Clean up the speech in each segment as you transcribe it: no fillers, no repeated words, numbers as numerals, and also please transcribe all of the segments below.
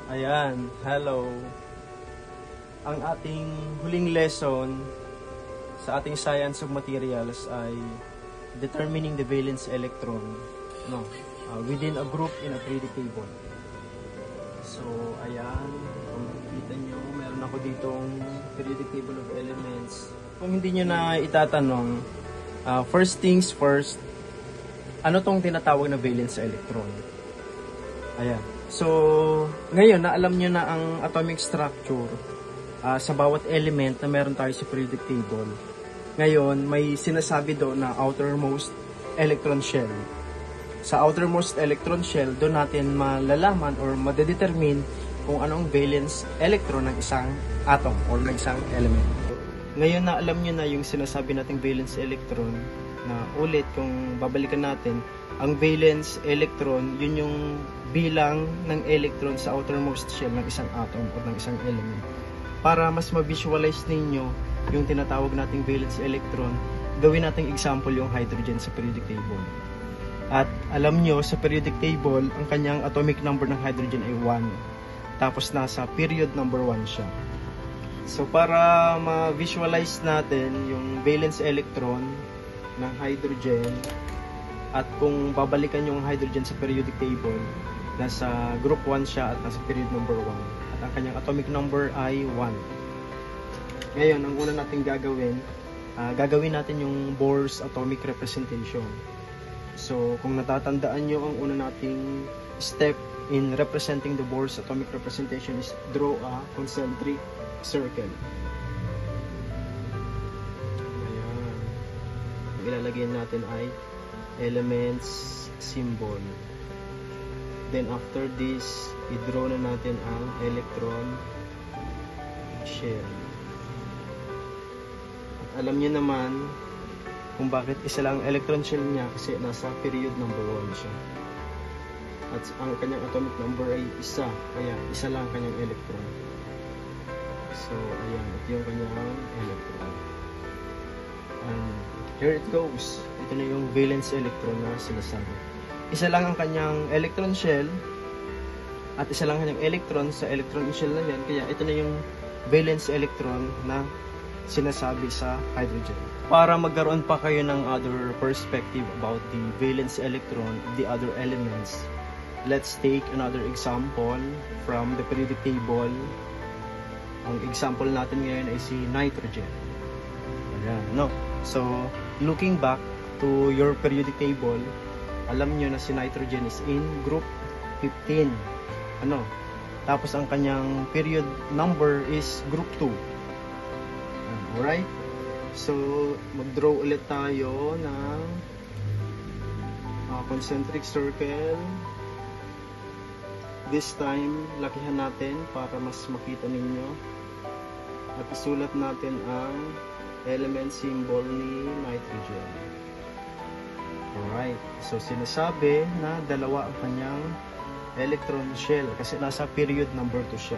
Ayan, hello. Ang ating huling lesson sa ating Science of Materials ay determining the valence electron within a group in a periodic table. So, ayan, kung makikita nyo, meron ako ditong periodic table of elements. Kung hindi nyo na itatanong, first things first, ano tong tinatawag na valence electron? Ayan. So, ngayon na alam nyo na ang atomic structure sa bawat element na meron tayo sa periodic table. Ngayon, may sinasabi doon na outermost electron shell. Sa outermost electron shell, doon natin malalaman or madedetermine kung anong valence electron ng isang atom or ng isang element. Ngayon na alam nyo na yung sinasabi nating valence electron, na ulit kung babalikan natin, ang valence electron, yun yung bilang ng electron sa outermost shell ng isang atom o ng isang element. Para mas ma-visualize ninyo yung tinatawag nating valence electron, gawin nating example yung hydrogen sa periodic table. At alam nyo, sa periodic table, ang kanyang atomic number ng hydrogen ay 1. Tapos nasa period number 1 siya. So para ma-visualize natin yung valence electron ng hydrogen, at kung babalikan yung hydrogen sa periodic table, nasa group 1 siya at nasa period number 1. At ang kanyang atomic number ay 1. Ngayon, ang una natin gagawin natin yung Bohr's atomic representation. So, kung natatandaan nyo, ang una nating step in representing the Bohr's atomic representation is draw a concentric circle. Ayan. Ang ilalagay natin ay elements symbol. Then after this, i-draw na natin ang electron shell. At alam niyo naman kung bakit isa lang electron shell niya, kasi nasa period number 1 siya. At ang kanyang atomic number ay isa, kaya isa lang kanyang electron. So ayan, ito yung kanyang electron. And here it goes. Ito na yung valence electron na sinasabi. Isa lang ang kanyang electron shell at isa lang kanyang electron sa electron shell na yan. Kaya ito na yung valence electron na sinasabi sa hydrogen. Para magkaroon pa kayo ng other perspective about the valence electron of the other elements, let's take another example from the periodic table. Ang example natin ngayon ay si nitrogen. Ayan, no? So, looking back to your periodic table, alam nyo na si nitrogen is in group 15. Tapos ang kanyang period number is group 2. Alright? So, mag-draw ulit tayo ng concentric circle. This time, lakihan natin para mas makita ninyo. At isulat natin ang element symbol ni nitrogen. Alright, so sinasabi na dalawa ang kanyang electron shell kasi nasa period number 2 siya.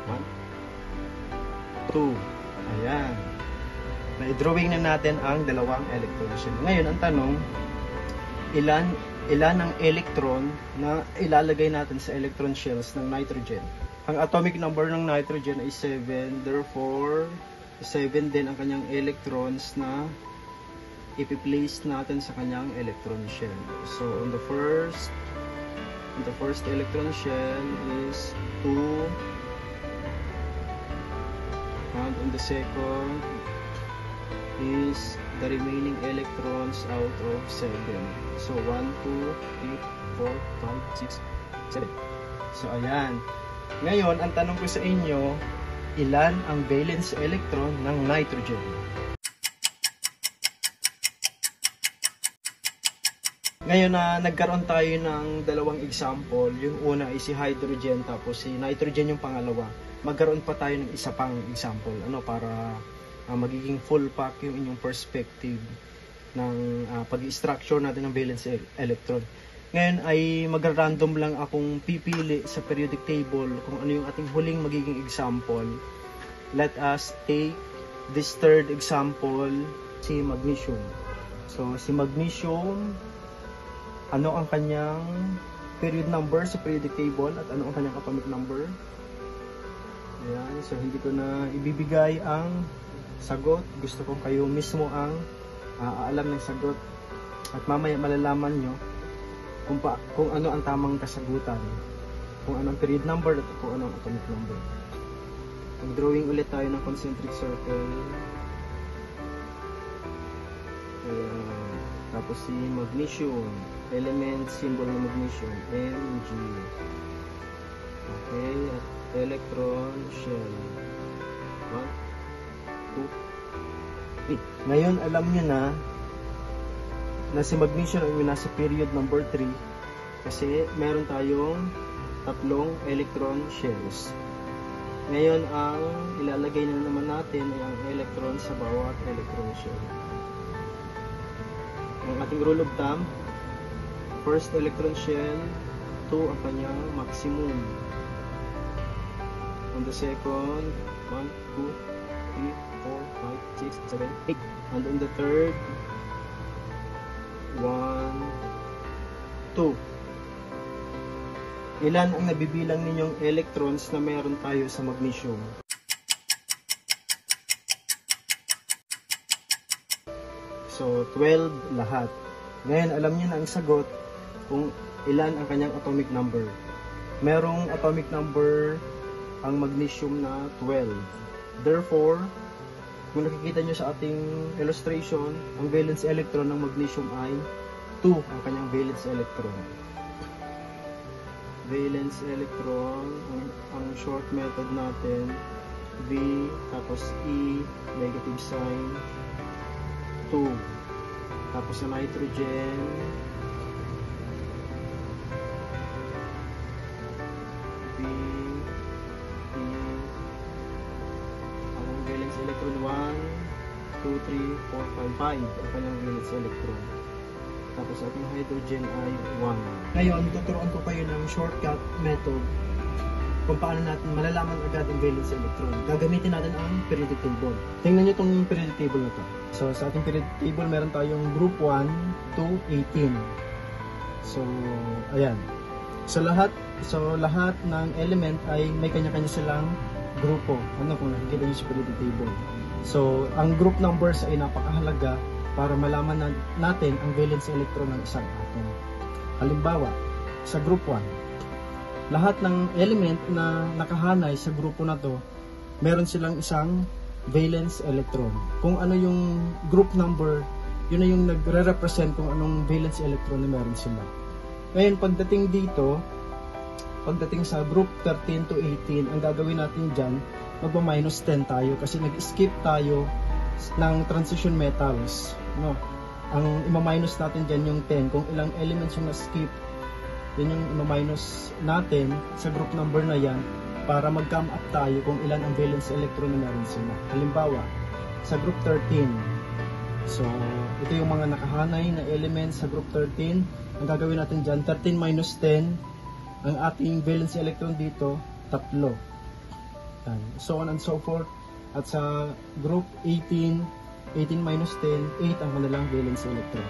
1, 2. Ayan. Na-drawing na natin ang dalawang electron shell. Ngayon, ang tanong, ilan ang electron na ilalagay natin sa electron shells ng nitrogen? Ang atomic number ng nitrogen ay 7, therefore 7 din ang kanyang electrons na ipi-place natin sa kanyang electron shell. So on the first electron shell is 2, and on the second is the remaining electrons out of 7. So 1, 2, 3, 4, 5, 6, 7. So ayan. Ngayon, ang tanong ko sa inyo, ilan ang valence electron ng nitrogen? Ngayon na nagkaroon tayo ng dalawang example, yung una ay si hydrogen tapos si nitrogen yung pangalawa. Magkaroon pa tayo ng isa pang example para magiging full pack yung inyong perspective ng pag-structure natin ng valence electron. Ngayon ay mag-random lang akong pipili sa periodic table kung ano yung ating huling magiging example. Let us take this third example, si magnesium. So si magnesium, ano ang kanyang period number sa periodic table at ano ang kanyang atomic number. Ayan, so hindi ko na ibibigay ang sagot. Gusto ko kayo mismo ang aalam ng sagot. At mamaya malalaman nyo kung ano ang tamang kasagutan. Kung ano ang period number at kung ano ang atomic number. Mag-drawing ulit tayo ng concentric circle. Ayan. Tapos si magnesium. Element, symbol ng magnesium. Mg. Okay. At electron shell. 1, 2, 3. Ngayon alam nyo na si magnesium ay nasa period number 3 kasi meron tayong tatlong electron shells. Ngayon ang ilalagay na naman natin ay ang electron sa bawat electron shell. Ang ating rule of thumb, first electron shell, 2 ang kanyang maximum. On the second, 1, 2, 3, 4, 5, 6, 7, 8. And on the third, 1, 2. Ilan ang nabibilang ninyong electrons na meron tayo sa magnesium? So, 12 lahat. Ngayon, alam niyo na ang sagot kung ilan ang kanyang atomic number. Merong atomic number ang magnesium na 12. Therefore, kung nakikita nyo sa ating illustration, ang valence electron ng magnesium ay 2 ang kanyang valence electron. Valence electron, ang short method natin, V, tapos E, negative sign, 2. Tapos sa nitrogen, V, E, ang valence electron 1, 2, 3, 4, 5, 5 ang kanyang valence electron. Tapos ating hydrogen ay 1. Ngayon, tuturuan ko kayo ng shortcut method kung paano natin malalaman agad ang valence electron. Gagamitin natin ang periodic table. Tingnan nyo itong periodic table na to. So, sa ating periodic table, meron tayong group 1 to 18. So, ayan. So, lahat ng element ay may kanya-kanya silang grupo. Ano kung nakikita nyo sa periodic table. So, ang group numbers ay napakahalaga para malaman natin ang valence electron ng isang atom. Halimbawa, sa group 1, lahat ng element na nakahanay sa grupo na to, meron silang isang valence electron. Kung ano yung group number, yun na yung nagre-represent kung anong valence electron na meron sila. Ngayon, pagdating sa group 13 to 18, ang gagawin natin dyan, magpa-minus 10 tayo kasi nag-skip tayo ng transition metals, no? Ang ima-minus natin diyan yung 10 kung ilang elements yung na-skip. Yan yung ima-minus natin sa group number na yan para mag-come up tayo kung ilan ang valence electron na meron sila. Halimbawa, sa group 13. So, ito yung mga nakahanay na elements sa group 13. Ang gagawin natin diyan, 13 minus 10, ang ating valence electron dito, 3. So on and so forth. At sa group 18, 18 minus 10, 8 ang kanilang valence electron.